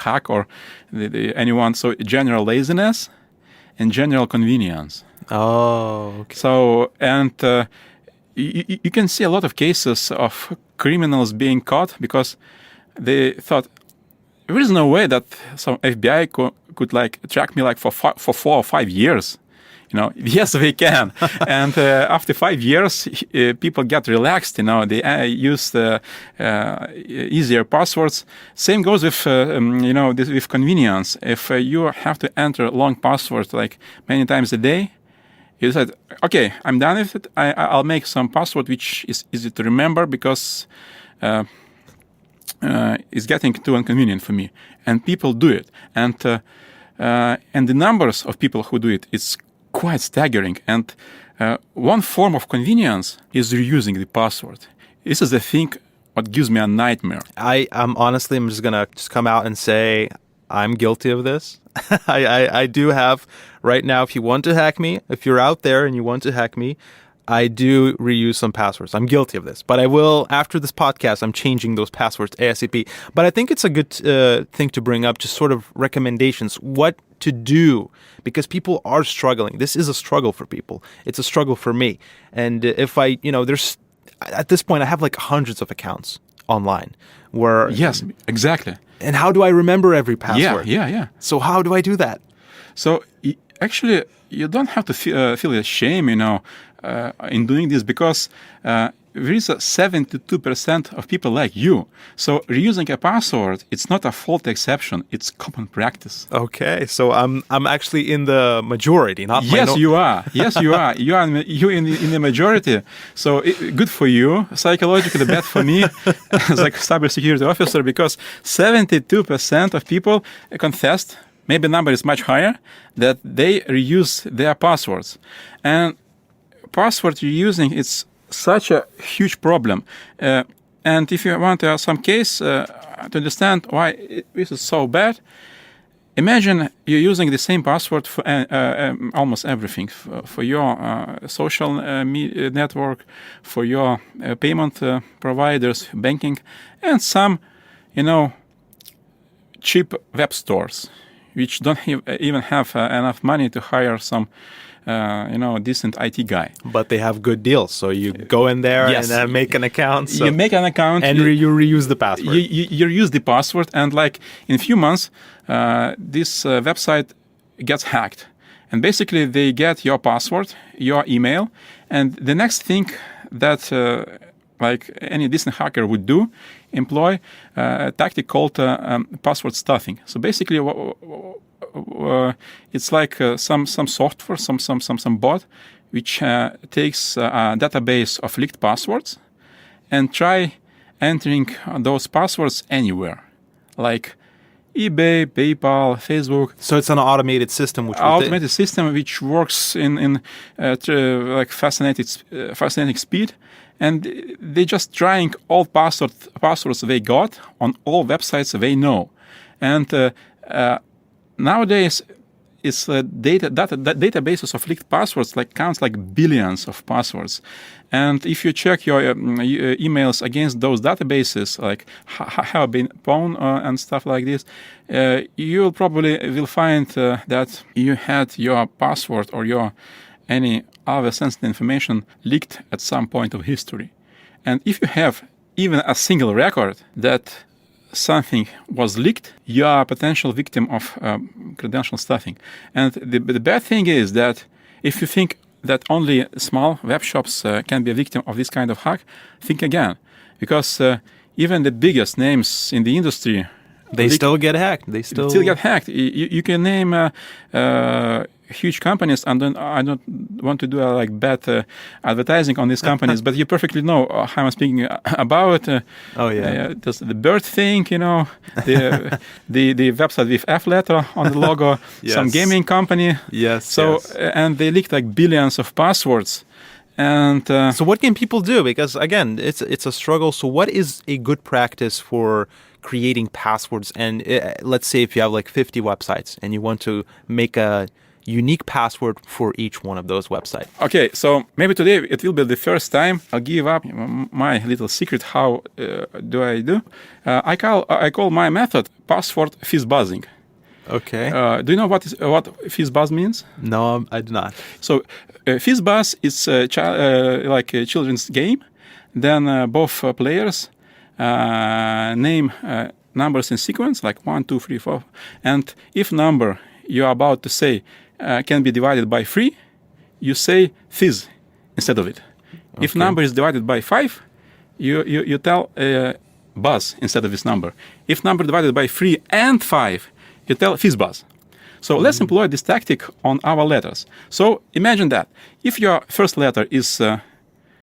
hack or anyone. So general laziness and general convenience. Oh, okay. So, and you can see a lot of cases of criminals being caught because they thought, there is no way that some FBI could like track me like for 4 or 5 years. Yes, we can. And after 5 years, people get relaxed. They use the easier passwords. Same goes with with convenience. If you have to enter long passwords like many times a day, you said, okay, I'm done with it. I'll make some password which is easy to remember because it's getting too inconvenient for me. And people do it. And the numbers of people who do it, it's quite staggering. And one form of convenience is reusing the password. This is the thing what gives me a nightmare. I'm just going to come out and say I'm guilty of this. I do have right now, if you want to hack me, if you're out there and you want to hack me, I do reuse some passwords. I'm guilty of this, but I will, after this podcast, I'm changing those passwords ASAP. But I think it's a good thing to bring up, just sort of recommendations, what to do, because people are struggling. This is a struggle for people. It's a struggle for me. And if there's, at this point, I have like hundreds of accounts online where... Yes, exactly. And how do I remember every password? Yeah. So how do I do that? So actually, you don't have to feel ashamed, in doing this because there is a 72% of people like you. So reusing a password, it's not a fault exception. It's common practice. Okay, so I'm actually in the majority, not Yes, you are. Yes, you are. You're in the majority. So good for you. Psychologically bad for me as a cybersecurity officer because 72% of people confessed, maybe the number is much higher, that they reuse their passwords. And password reusing, it's such a huge problem. And if you want some case to understand why this is so bad, imagine you're using the same password for almost everything, for your social media network, for your payment providers, banking, and some, cheap web stores, which don't even have enough money to hire some decent IT guy. But they have good deals. So you go in there and make an account. You make an account. And you reuse the password. You reuse the password. And like in a few months, this website gets hacked. And basically they get your password, your email. And the next thing that like any decent hacker would do, employ a tactic called password stuffing. So basically it's like some software, some bot, which takes a database of leaked passwords and try entering those passwords anywhere, like eBay, PayPal, Facebook. So it's an automated system, which works in like fascinating speed, and they just trying all passwords they got on all websites they know, and nowadays, it's databases of leaked passwords counts like billions of passwords, and if you check your emails against those databases, like have been pawned and stuff like this, you probably will find that you had your password or your any other sensitive information leaked at some point of history, and if you have even a single record that something was leaked, you are a potential victim of credential stuffing. And the bad thing is that if you think that only small web shops can be a victim of this kind of hack, think again. Because even the biggest names in the industry... They still get hacked. They still get hacked. You can name huge companies, and I don't want to do bad advertising on these companies, but you perfectly know how I'm speaking about. The bird thing, the website with F letter on the logo, yes. Some gaming company. Yes. So and they leaked billions of passwords. And so what can people do? Because again, it's a struggle. So what is a good practice for creating passwords? And let's say if you have 50 websites and you want to make a unique password for each one of those websites. Okay, so maybe today it will be the first time I'll give up my little secret. How do I do? I call my method password fizz buzzing. Okay. Do you know what fizz buzz means? No, I do not. So fizz buzz is like a children's game. Then both players name numbers in sequence, like 1, 2, 3, 4. And if number you're about to say can be divided by 3, you say fizz instead of it. Okay. If number is divided by 5, you tell buzz instead of this number. If number divided by 3 and 5, you tell fizz buzz. So let's employ this tactic on our letters. So imagine that if your first letter is